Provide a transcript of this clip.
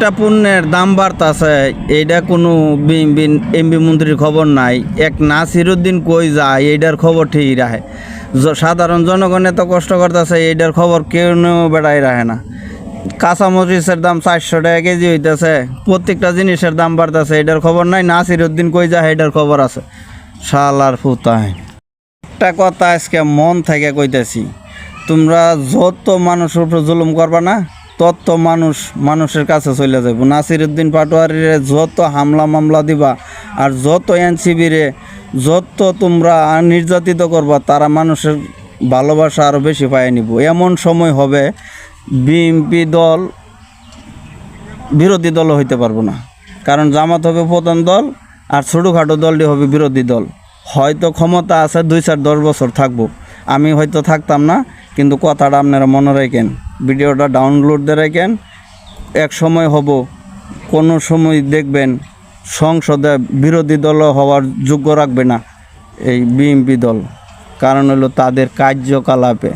প্রত্যেকটা পণ্যের দাম বাড়তাছে, এইটা কোনো এমপি মন্ত্রীর খবর নাই। এক নাসিরুদ্দিন কই যায় এইটার খবর ঠিকই রাখে। সাধারণ জনগণে তো কষ্ট করতেছে, এইটার খবর কেউ বেড়াই রাখে না। কাঁচামরিচের দাম 400 টাকা কেজি হইতেছে, প্রত্যেকটা জিনিসের দাম বাড়তেছে, এটার খবর নাই। নাসিরুদ্দিন কই যায় এটার খবর আছে। শালার ফুতায় একটা কথা আজকে মন থেকে কইতেছি, তোমরা যত মানুষের উপর জুলুম করবা না, তত মানুষের কাছে চলে যাব। নাসিরুদ্দিন পাটোয়ারিরে যত হামলা মামলা দিবা আর যত এনসিবিরে যত তোমরা নির্যাতিত করবা, তারা মানুষের ভালোবাসা আরও বেশি পায় নিব। এমন সময় হবে বিএনপি দল বিরোধী দলও হইতে পারবো না, কারণ জামাত হবে প্রধান দল আর ছোটোখাটো দলটি হবে বিরোধী দল। হয়তো ক্ষমতা আছে 2-4-10 বছর থাকবো, আমি হয়তো থাকতাম না, কিন্তু কথাটা আপনারা মনে রাখেন, ভিডিওটা ডাউনলোড দিয়ে রাখেন। এক সময় হব, কোনো সময় দেখবেন সংসদে বিরোধী দল হওয়ার যোগ্য রাখবে না এই বিএনপি দল, কারণ হলো তাদের কার্যকলাপে।